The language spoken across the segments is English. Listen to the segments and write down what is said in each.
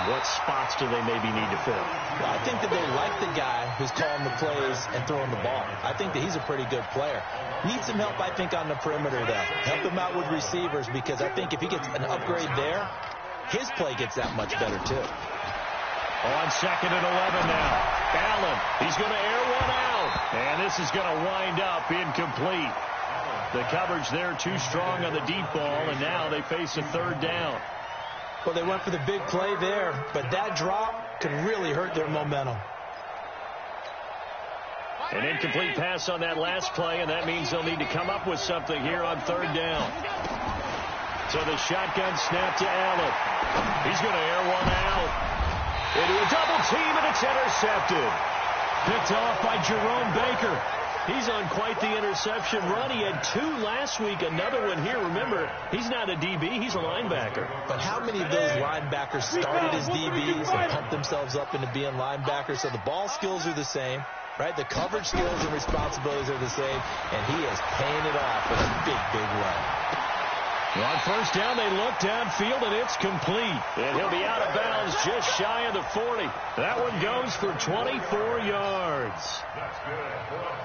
What spots do they maybe need to fill? Well, I think that they like the guy who's calling the plays and throwing the ball. I think that he's a pretty good player. Needs some help, I think, on the perimeter, though. Help him out with receivers, because I think if he gets an upgrade there, his play gets that much better, too. On 2nd and 11 now. Allen, he's going to air one out. And this is going to wind up incomplete. The coverage there too strong on the deep ball, and now they face a 3rd down. Well, they went for the big play there, but that drop could really hurt their momentum. An incomplete pass on that last play, and that means they'll need to come up with something here on 3rd down. So the shotgun snap to Allen. He's going to air one out. Into a double team, and it's intercepted. Picked off by Jerome Baker. He's on quite the interception run. He had 2 last week, another one here. Remember, he's not a DB, he's a linebacker. But how many of those linebackers started as DBs and pumped themselves up into being linebackers? So the ball skills are the same, right? The coverage skills and responsibilities are the same, and he is paying it off with a big, big run. On 1st down, they look downfield, and it's complete. And he'll be out of bounds just shy of the 40. That one goes for 24 yards.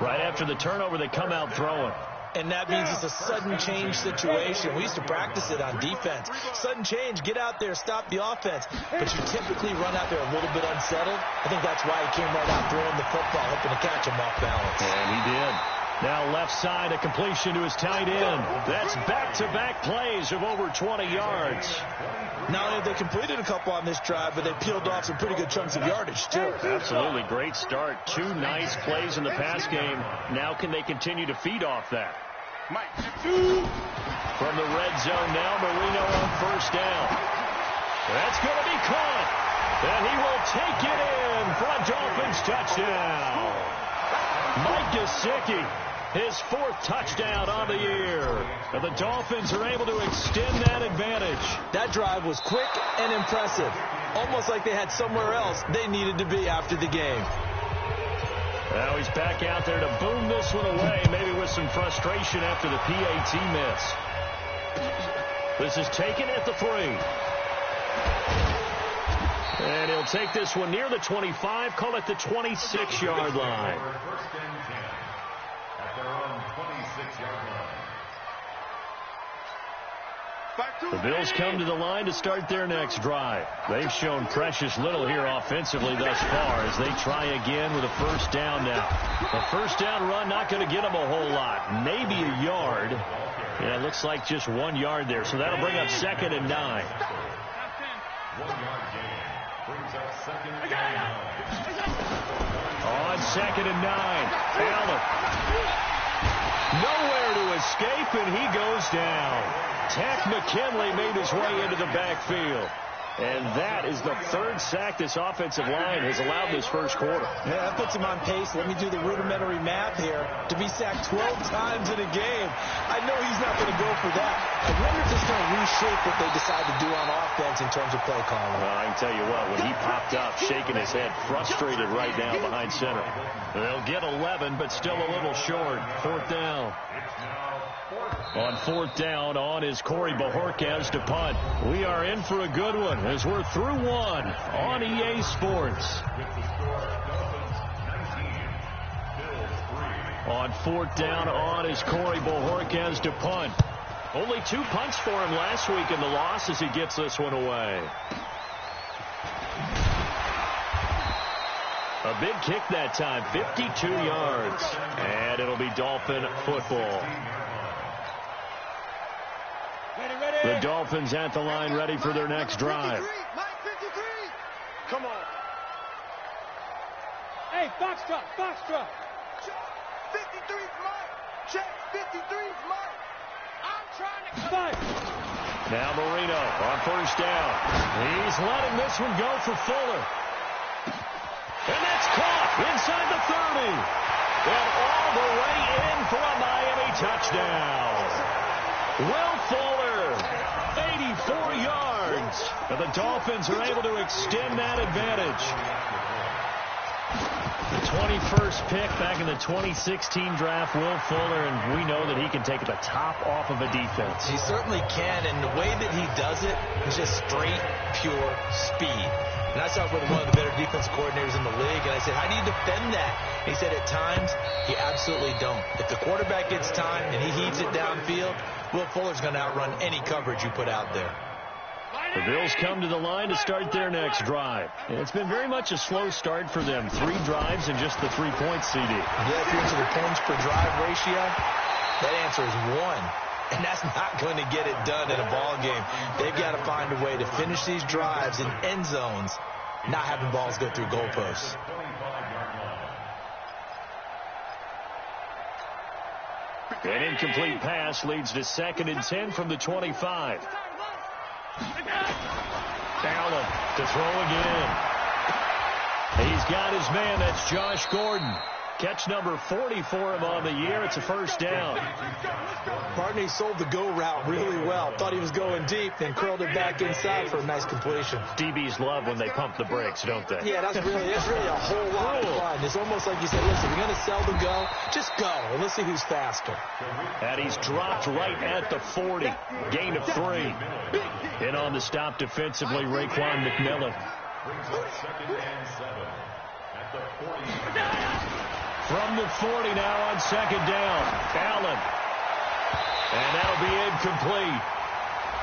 Right after the turnover, they come out throwing. And that means it's a sudden change situation. We used to practice it on defense. Sudden change, get out there, stop the offense. But you typically run out there a little bit unsettled. I think that's why he came right out throwing the football, hoping to catch him off balance. And he did. Now left side, a completion to his tight end. That's back-to-back plays of over 20 yards. Not only have they completed a couple on this drive, but they peeled off some pretty good chunks of yardage, too. Absolutely. Great start. 2 nice plays in the pass game. Now can they continue to feed off that? From the red zone now, Marino on 1st down. That's going to be caught. And he will take it in for a Dolphins touchdown. Mike Gesicki, his 4th touchdown on the year. And the Dolphins are able to extend that advantage. That drive was quick and impressive. Almost like they had somewhere else they needed to be after the game. Now he's back out there to boom this one away, maybe with some frustration after the PAT miss. This is taken at the 3. And he'll take this one near the 25, call it the 26-yard line. The Bills come to the line to start their next drive. They've shown precious little here offensively thus far as they try again with a 1st down now. A 1st down run not going to get them a whole lot. Maybe a yard. Yeah, it looks like just 1 yard there. So that'll bring up 2nd and 9. On 2nd and 9, Allen. Nowhere to escape, and he goes down. Tack McKinley made his way into the backfield. And that is the 3rd sack this offensive line has allowed this 1st quarter. Yeah, that puts him on pace. Let me do the rudimentary math here. To be sacked 12 times in a game, I know he's not going to go for that. I wonder if it's going to reshape what they decide to do on offense in terms of play calling. Well, I can tell you what, when he popped up, shaking his head, frustrated right now behind center. They'll get 11, but still a little short. 4th down. On 4th down, on is Corey Bojorquez to punt. We are in for a good one as we're through 1 on EA Sports. On 4th down, on is Corey Bojorquez to punt. Only 2 punts for him last week in the loss as he gets this one away. A big kick that time, 52 yards. And it'll be Dolphin football. The Dolphins at the line, ready for their next drive. Come on. Hey, box drop, box drop. 53's mine. Check, 53's mine. I'm trying to come. Now Marino on 1st down. He's letting this one go for Fuller. And that's caught inside the 30. And all the way in for a Miami touchdown. Will Fuller, 84 yards. And the Dolphins are able to extend that advantage. The 21st pick back in the 2016 draft, Will Fuller, and we know that he can take the top off of a defense. He certainly can, and the way that he does it is just straight, pure speed. And I saw with one of the better defensive coordinators in the league, and I said, how do you defend that? And he said, at times, you absolutely don't. If the quarterback gets time and he heaves it downfield, Will Fuller's going to outrun any coverage you put out there. The Bills come to the line to start their next drive. And it's been very much a slow start for them. 3 drives and just the 3 points, CD. Yeah, if you're into the points per drive ratio, that answer is 1. And that's not going to get it done in a ball game. They've got to find a way to finish these drives in end zones, not having balls go through goalposts. An incomplete pass leads to 2nd and 10 from the 25. Allen to throw again. He's got his man. That's Josh Gordon. Catch number 40 for him on the year. It's a first down. Barney sold the go route really well. Thought he was going deep, then curled it back inside for a nice completion. DBs love when they pump the brakes, don't they? Yeah, that's really a whole lot of fun. It's almost like you said, listen, we're going to sell the go. Just go, and let's see who's faster. And he's dropped right at the 40. Gain of 3. In on the stop defensively, Raekwon McMillan. From the 40 now on 2nd down. Allen. And that'll be incomplete.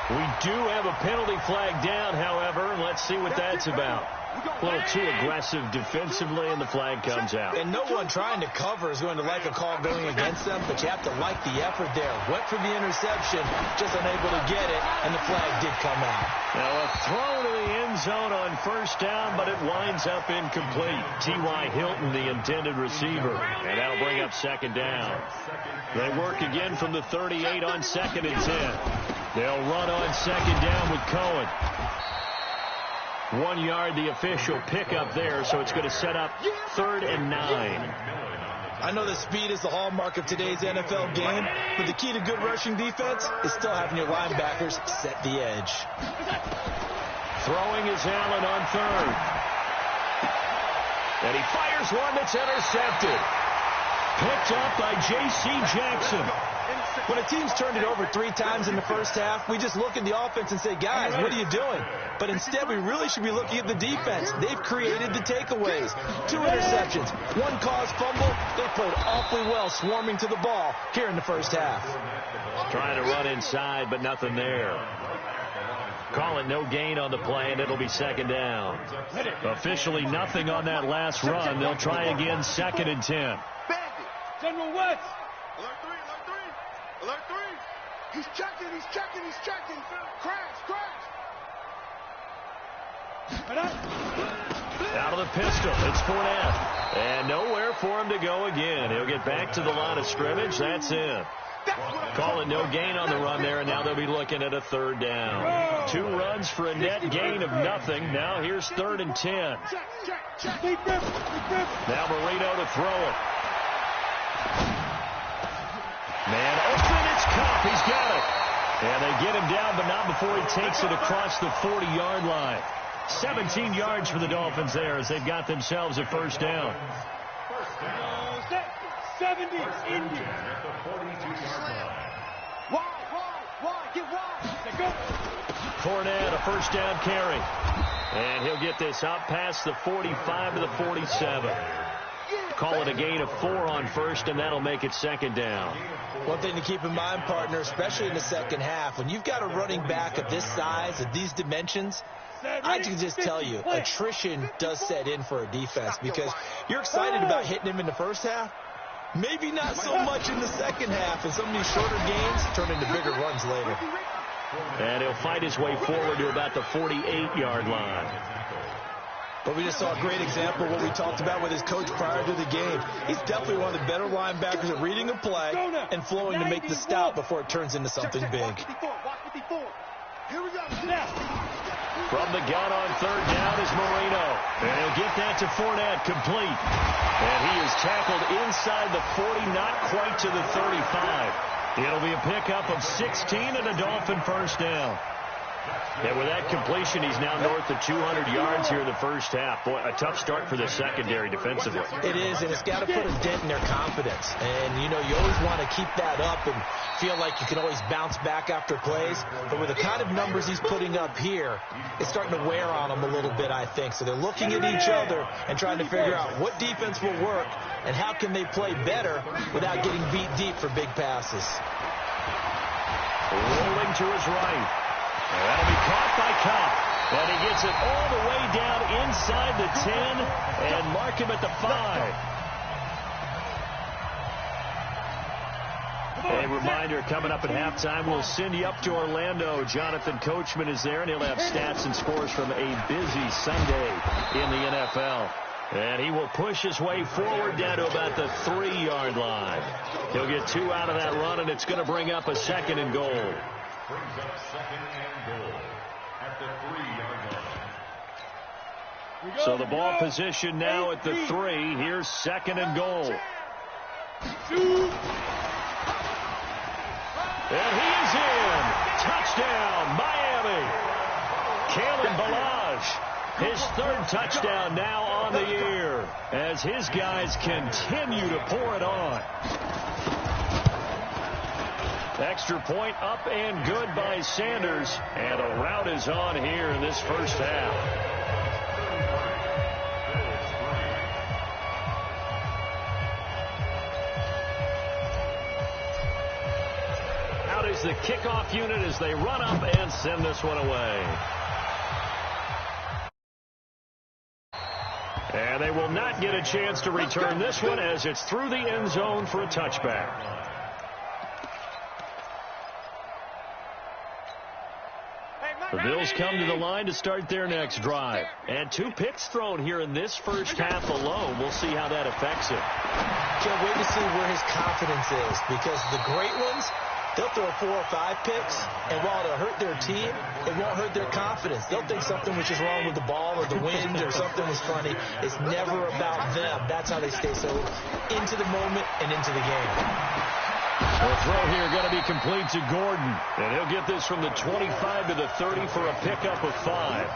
We do have a penalty flag down, however. Let's see what that's about. A little too aggressive defensively, and the flag comes out. And no one trying to cover is going to like a call going against them, but you have to like the effort there. Went for the interception, just unable to get it, and the flag did come out. Now a throw to the end zone on 1st down, but it winds up incomplete. T.Y. Hilton, the intended receiver, and that'll bring up 2nd down. They work again from the 38 on 2nd and 10. They'll run on 2nd down with Cohen. 1 yard, the official pickup there, so it's going to set up 3rd and 9. I know that speed is the hallmark of today's NFL game, but the key to good rushing defense is still having your linebackers set the edge. Throwing is Allen on 3rd. And he fires one that's intercepted. Picked up by J.C. Jackson. When a team's turned it over 3 times in the first half, we just look at the offense and say, guys, what are you doing? But instead, we really should be looking at the defense. They've created the takeaways. 2 interceptions, 1 caused fumble. They played awfully well swarming to the ball here in the first half. Trying to run inside, but nothing there. Call it no gain on the play, and it'll be 2nd down. Officially nothing on that last run. They'll try again, 2nd and 10. General West. Alert 3. He's checking. Crash. Out of the pistol, it's Fournette. And nowhere for him to go again. He'll get back to the line of scrimmage. That's it. Call it no gain on the run there, and now they'll be looking at a 3rd down. 2 runs for a net gain of nothing. Now here's 3rd and 10. Now Marino to throw it. Man open, it's Cup. He's got it. And they get him down, but not before he takes it across the 40-yard line. 17 yards for the Dolphins there as they've got themselves a 1st down. 70, Indy. Wide, get wide. Go. Fournette, a 1st down carry. And he'll get this out past the 45 to the 47. Call it a gain of 4 on 1st, and that'll make it 2nd down. One thing to keep in mind, partner, especially in the second half, when you've got a running back of this size, of these dimensions, I can just tell you, attrition does set in for a defense because you're excited about hitting him in the first half. Maybe not so much in the second half, and some of these shorter games turn into bigger runs later. And he'll fight his way forward to about the 48-yard line. But we just saw a great example of what we talked about with his coach prior to the game. He's definitely one of the better linebackers at reading a play and flowing to make the stop before it turns into something big. From the gun on 3rd down is Marino. And he'll get that to Fournette, complete. And he is tackled inside the 40, not quite to the 35. It'll be a pickup of 16 and a Dolphin 1st down. And with that completion, he's now north of 200 yards here in the first half. Boy, a tough start for the secondary defensively. It is, and it's got to put a dent in their confidence. And, you know, you always want to keep that up and feel like you can always bounce back after plays. But with the kind of numbers he's putting up here, it's starting to wear on them a little bit, I think. So they're looking at each other and trying to figure out what defense will work and how can they play better without getting beat deep for big passes. Rolling to his right. That'll be caught by Cup. And he gets it all the way down inside the 10 and mark him at the 5. A reminder, coming up at halftime, we'll send you up to Orlando. Jonathan Coachman is there, and he'll have stats and scores from a busy Sunday in the NFL. And he will push his way forward down to about the 3-yard line. He'll get 2 out of that run, and it's going to bring up a 2nd and goal. Brings up 2nd and goal at the 3-yard line. So the ball position now at the 3. Here's 2nd and goal. And he is in. Touchdown, Miami. Kalen Ballage, his 3rd touchdown now on the year as his guys continue to pour it on. Extra point up and good by Sanders. And a rout is on here in this first half. Out is the kickoff unit as they run up and send this one away. And they will not get a chance to return this one as it's through the end zone for a touchback. The Bills come to the line to start their next drive. And 2 picks thrown here in this first half alone. We'll see how that affects him. Can't wait to see where his confidence is, because the great ones, they'll throw 4 or 5 picks, and while it'll hurt their team, it won't hurt their confidence. They'll think something was just wrong with the ball or the wind or something was funny. It's never about them. That's how they stay so into the moment and into the game. The throw here going to be complete to Gordon. And he'll get this from the 25 to the 30 for a pickup of 5.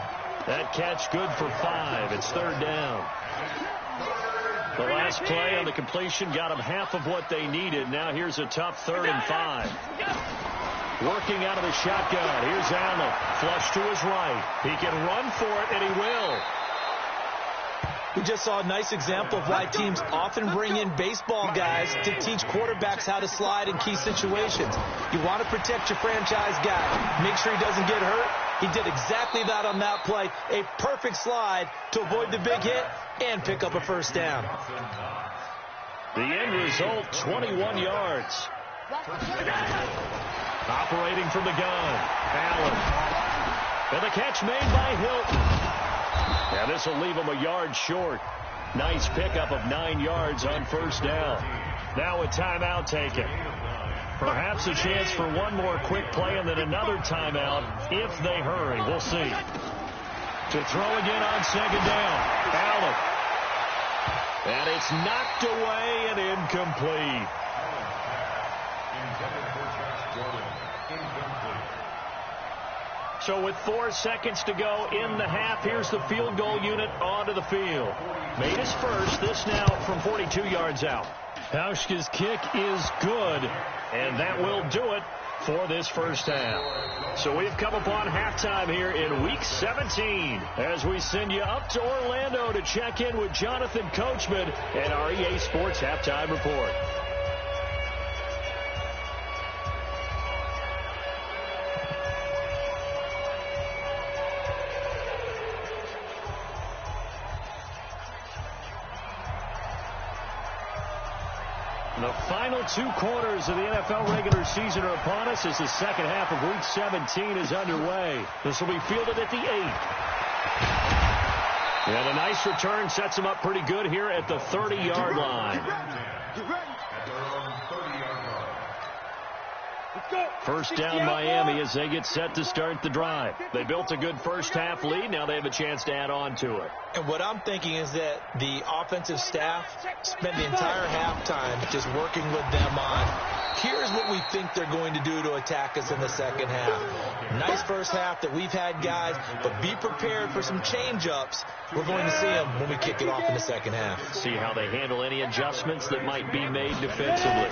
That catch good for 5. It's 3rd down. The last play on the completion got them half of what they needed. Now here's a tough 3rd and 5. Working out of the shotgun. Here's Allen. Flush to his right. He can run for it, and he will. We just saw a nice example of why teams often bring in baseball guys to teach quarterbacks how to slide in key situations. You want to protect your franchise guy. Make sure he doesn't get hurt. He did exactly that on that play. A perfect slide to avoid the big hit and pick up a 1st down. The end result, 21 yards. Operating from the gun, Allen. And the catch made by Hilton. And this will leave him a yard short. Nice pickup of 9 yards on 1st down. Now a timeout taken. Perhaps a chance for one more quick play and then another timeout if they hurry. We'll see. To throw again on 2nd down. Allen. And it's knocked away and incomplete. So with 4 seconds to go in the half, here's the field goal unit onto the field. Made his first, this now from 42 yards out. Hauschka's kick is good, and that will do it for this first half. So we've come upon halftime here in Week 17 as we send you up to Orlando to check in with Jonathan Coachman and our EA Sports Halftime Report. The final 2 quarters of the NFL regular season are upon us as the second half of Week 17 is underway. This will be fielded at the 8. And a nice return sets him up pretty good here at the 30-yard line. First down Miami as they get set to start the drive. They built a good first-half lead. Now they have a chance to add on to it. And what I'm thinking is that the offensive staff spent the entire halftime just working with them on, here's what we think they're going to do to attack us in the second half. Nice first half that we've had, guys, but be prepared for some change-ups. We're going to see them when we kick it off in the second half. See how they handle any adjustments that might be made defensively.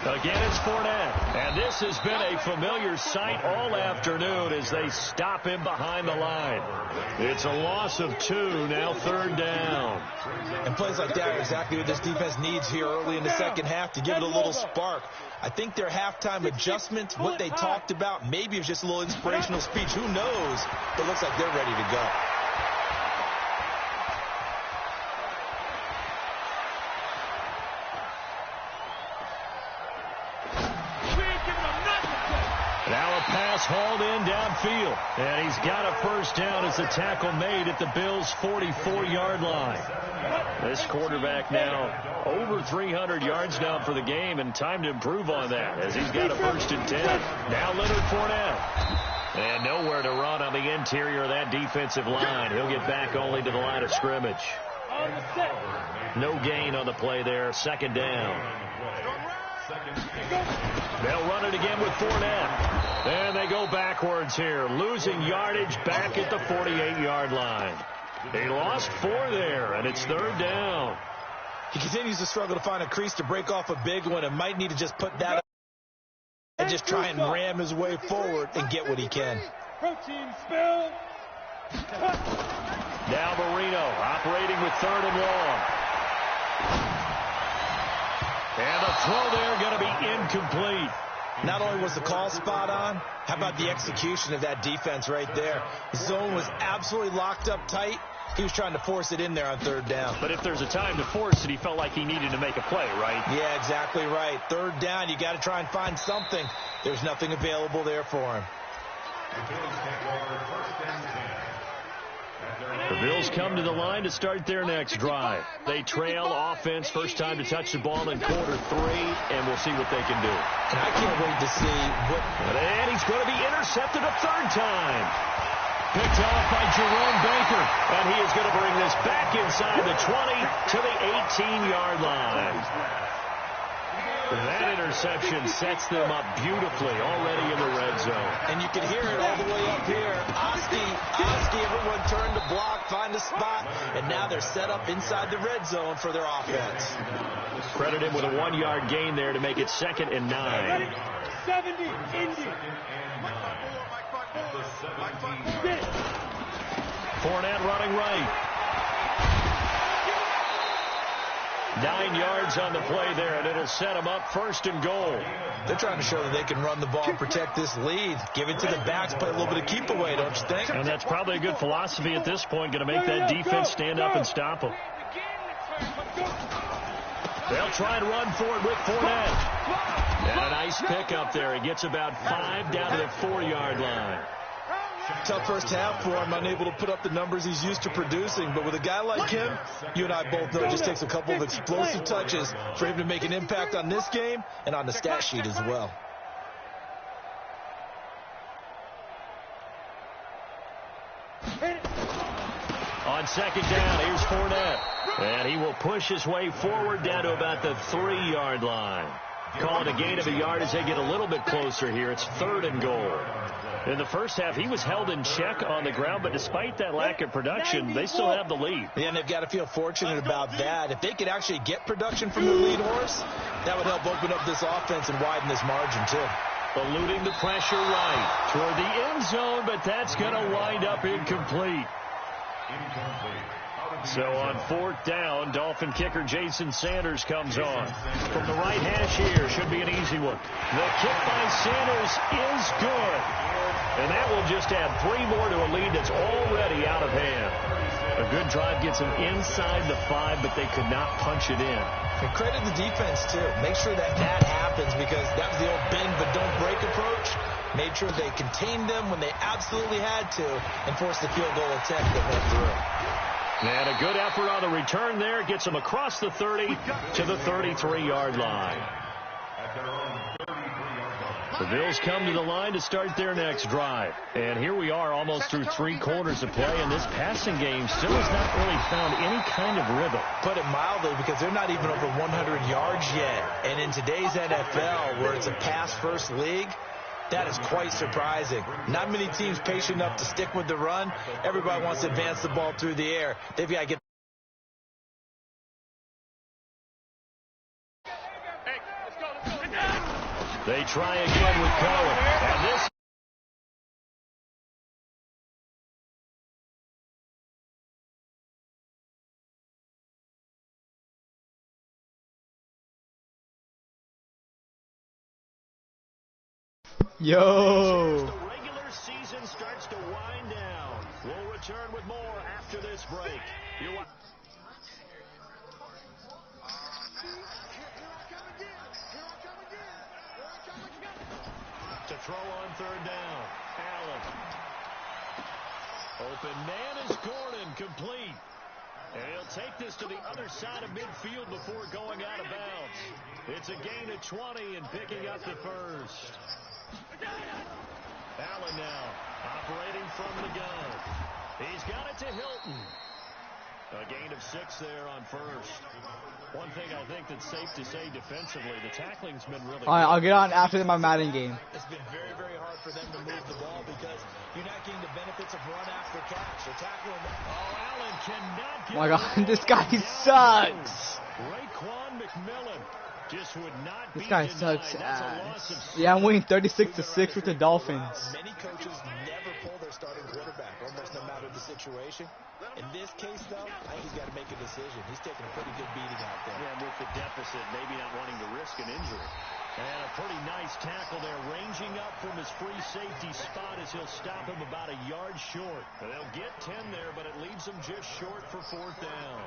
Again, it's Fournette. And this has been a familiar sight all afternoon as they stop him behind the line. It's a loss of 2, now third down. And plays like that are exactly what this defense needs here early in the second half to give it a little spark. I think their halftime adjustments, what they talked about, maybe it was just a little inspirational speech. Who knows? But it looks like they're ready to go. Now a pass hauled in downfield. And he's got a first down as the tackle made at the Bills' 44-yard line. This quarterback now over 300 yards down for the game, and time to improve on that as he's got a first and 10. Now Leonard Fournette. And nowhere to run on the interior of that defensive line. He'll get back only to the line of scrimmage. No gain on the play there. Second down. They'll run it again with Fournette. And they go backwards here, losing yardage back at the 48-yard line. They lost 4 there, and it's third down. He continues to struggle to find a crease to break off a big one and might need to just put that up and just try and ram his way forward and get what he can. Protein spill. Now Marino operating with third and long. And the throw there going to be incomplete. Not only was the call spot on, how about the execution of that defense right there? The zone was absolutely locked up tight. He was trying to force it in there on third down. But if there's a time to force it, he felt like he needed to make a play, right? Yeah, exactly right. Third down, you got to try and find something. There's nothing available there for him. The Bills come to the line to start their next drive. They trail offense, first time to touch the ball in quarter 3, and we'll see what they can do. And I can't wait to see what... And he's going to be intercepted a third time. Picked off by Jerome Baker, and he is going to bring this back inside the 20 to the 18-yard line. That interception sets them up beautifully already in the red zone. And you can hear it all the way up here. Oski, everyone turned to block, find a spot, and now they're set up inside the red zone for their offense. Credit him with a 1-yard gain there to make it 2nd and 9. 70, Indy. Fournette running right. 9 yards on the play there, and it'll set them up 1st and goal. They're trying to show that they can run the ball and protect this lead. Give it to the backs, play a little bit of keep away, don't you think? And that's probably a good philosophy at this point, going to make that defense stand up and stop them. They'll try and run for it with Fournette. And a nice pick up there. He gets about 5 down to the 4-yard line. Tough first half for him, unable to put up the numbers he's used to producing. But with a guy like him, you and I both know it just takes a couple of explosive touches for him to make an impact on this game and on the stat sheet as well. On 2nd down, here's Fournette. And he will push his way forward down to about the 3-yard line. Call it a gain of a yard as they get a little bit closer here. It's 3rd and goal. In the first half, he was held in check on the ground, but despite that lack of production, they still have the lead. Yeah, and they've got to feel fortunate about that. If they could actually get production from their lead horse, that would help open up this offense and widen this margin, too. Eluding the pressure right toward the end zone, but that's going to wind up incomplete. So on 4th down, Dolphin kicker Jason Sanders comes on. From the right hash here, should be an easy one. The kick by Sanders is good. And that will just add 3 more to a lead that's already out of hand. A good drive gets them inside the 5, but they could not punch it in. And credit the defense, too. Make sure that happens, because that was the old bend but don't break approach. Made sure they contained them when they absolutely had to and forced the field goal attempt that went through. And a good effort on the return there. Gets them across the 30 to the 33-yard line. The Bills come to the line to start their next drive. And here we are almost through 3 quarters of play, and this passing game still has not really found any kind of rhythm. Put it mildly, because they're not even over 100 yards yet. And in today's NFL, where it's a pass-first league, that is quite surprising. Not many teams patient enough to stick with the run. Everybody wants to advance the ball through the air. They've got to get. They try again with Cohen. And this. Yo. The regular season starts to wind down. We'll return with more after this break. To throw on 3rd down. Allen. Open man is Gordon, complete. And he'll take this to the other side of midfield before going out of bounds. It's a gain of 20 and picking up the first. Allen now operating from the gun. He's got it to Hilton. A gain of 6 there on first. One thing I think that's safe to say defensively, the tackling's been really good. I'll get on after my Madden game. It's been very, very hard for them to move the ball because you're not getting the benefits of run after catch. They're tackling them. Oh, Allen cannot get Oh my God, this guy sucks. Raekwon McMillan just would not This be guy denied. sucks That's a ass. loss of Yeah, I'm winning 36-6 with the Dolphins. Many coaches never pull their starting quarterback, almost no matter the situation. In this case, though, I think he's got to make a decision. He's taking a pretty good beating out there. Yeah, with the deficit, maybe not wanting to risk an injury. And a pretty nice tackle there, ranging up from his free safety spot as he'll stop him about a yard short. They'll get 10 there, but it leaves them just short for 4th down.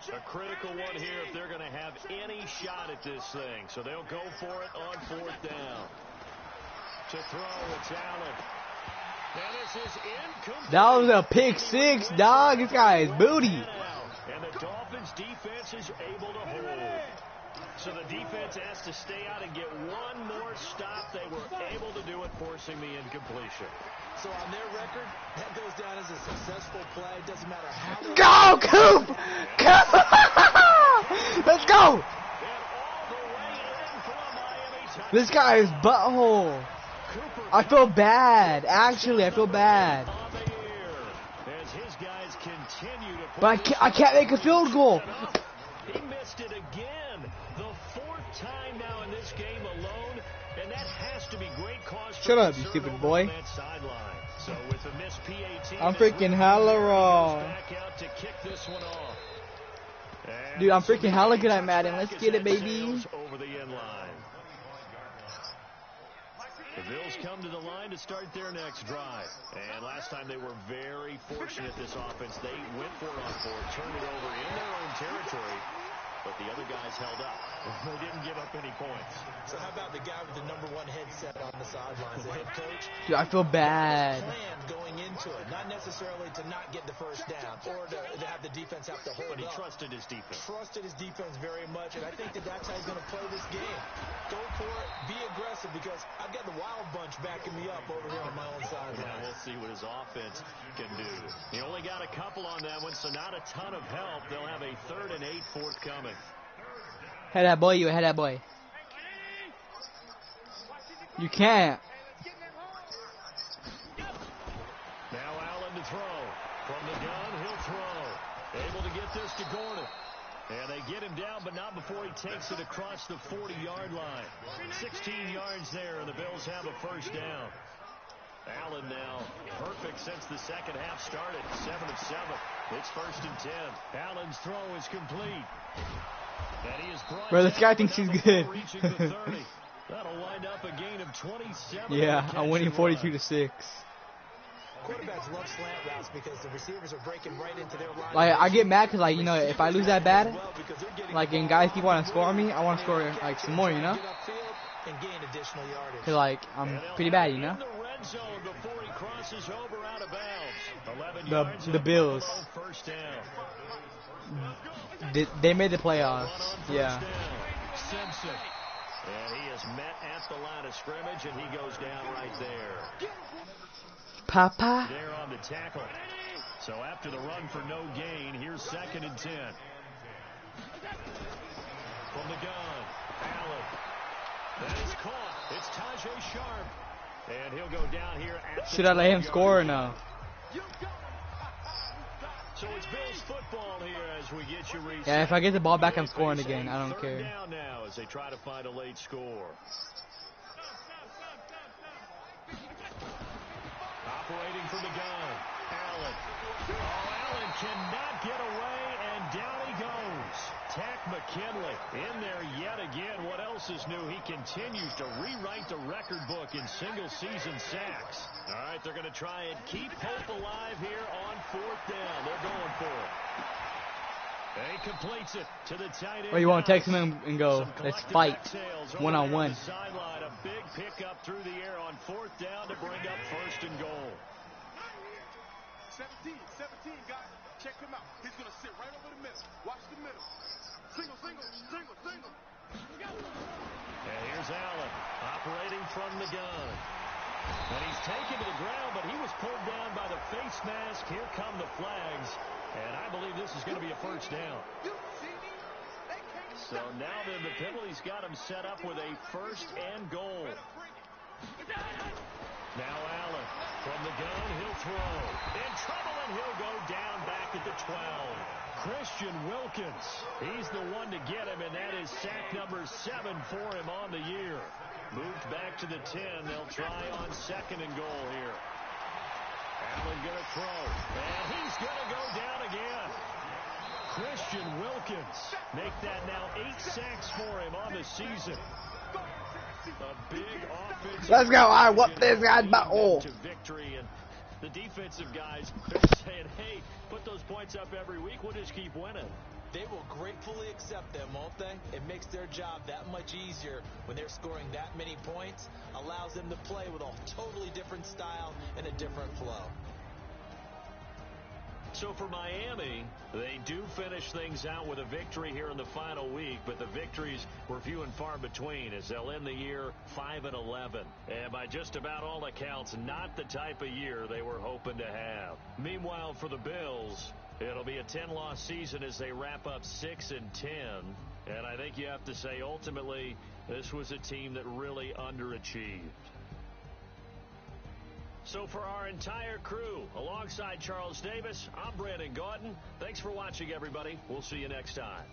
A critical one here if they're going to have any shot at this thing. So they'll go for it on 4th down. To throw, it's Allen. And this is incomplete. That was a pick 6, dog. This guy is booty. And the Dolphins defense is able to hold. So the defense has to stay out and get one more stop. They were able to do it, forcing the incompletion. So on their record, that goes down as a successful play. It doesn't matter how they Go, Coop! Let's go! And all the way in from Miami. This guy is butthole. Cooper I feel bad. Actually, I feel bad. on the air as his guys continue to But I can't make a field goal. He missed it again. The 4th time now in this game alone, and that has to be great cause for Shut up, you concern stupid over boy. on that sideline. So with the missed PAT, I'm freaking hella wrong. back out to kick this one off. And Dude, I'm this will freaking be hella a good at Madden. touchback Let's as get it, that baby. sails over the end line. The Bills come to the line to start their next drive. And last time they were very fortunate, this offense. They went for it on 4th, turned it over in their own territory, but the other guys held up. They didn't give up any points. So how about the guy with the #1 headset on the sidelines, the head coach? Dude, I feel bad. Plan going into it, not necessarily to not get the first down or to have the defense have to hold But he up. trusted his defense. Trusted his defense very much, and I think that's how he's going to play this game. Go for it, be aggressive, because I've got the wild bunch backing me up over here on my own Now sideline. we'll see what his offense can do. He only got a couple on that one, so not a ton of help. They'll have a 3rd and 8 forthcoming. Head that boy, you head that boy. You can't. Now Allen to throw. From the gun, he'll throw. Able to get this to Gordon. And they get him down, but not before he takes it across the 40-yard line. 16 yards there, and the Bills have a first down. Allen now perfect since the second half started. 7 of 7. It's 1st and 10. Allen's throw is complete. And he is brought Bro, this down, guy but thinks not he's before good. reaching the 30. That'll wind up a gain of 27. Yeah, on the I'm winning catch and run. 42-6. Quarterbacks love slant routes because the receivers are breaking right into their line. Like, I get mad because, like, you know, if I lose that bad, Well, because they're getting like, and guys keep wanting to score on me, I want to score, like, some more, you know? get upfield and gain additional yardage. Because, like, I'm pretty bad, you know? In the red end zone before he crosses over out of bounds. 11 yards. The Bills. First down. They made the playoffs. Yeah. Simpson. And he is met at the line of scrimmage, and he goes down right there. Papa. There on the tackle. So after the run for no gain, here's 2nd and 10. From the gun, Allen. That is caught. It's Tajay Sharp. And he'll go down here at Should I let him score or no? So it's Bills football here as we get you reset. Yeah, if I get the ball back, I'm scoring again. I don't care. Down now as they try to find a late score. Operating from the gun, Allen. Oh, Allen cannot get away, and down he goes. Tack McKinley in there yet again. What else is new? He continues to rewrite the record book in single-season sacks. All right, they're going to try and keep hope alive here on 4th down. They're going for it. And he completes it to the tight end. Or you want to text him and go, let's fight one-on-one. Sideline, a big pickup through the air on 4th down to bring up 1st and goal. 17, guys. Check him out. He's going to sit right over the middle. Watch the middle. Single. And here's Allen operating from the gun. And he's taken to the ground, but he was pulled down by the face mask. Here come the flags. And I believe this is going to be a 1st down. So now then the penalty's got him set up with a 1st and goal. Now Allen from the gun. He'll throw. In trouble, and he'll go down back at the 12. Christian Wilkins. He's the one to get him, and that is sack number 7 for him on the year. Moved back to the 10. They'll try on 2nd and goal here. Allen going to throw, and he's going to go down again. Christian Wilkins make that now 8 sacks for him on the season. A big offensive. Let's go. I whoop this guy's butt. Oh. To victory, and the defensive guys, they're saying, hey, put those points up every week. We'll just keep winning. They will gratefully accept them, won't they? It makes their job that much easier when they're scoring that many points. Allows them to play with a totally different style and a different flow. So for Miami, they do finish things out with a victory here in the final week, but the victories were few and far between as they'll end the year 5-11. And by just about all accounts, not the type of year they were hoping to have. Meanwhile, for the Bills, it'll be a 10-loss season as they wrap up 6-10. And I think you have to say, ultimately, this was a team that really underachieved. So for our entire crew, alongside Charles Davis, I'm Brandon Gautin. Thanks for watching, everybody. We'll see you next time.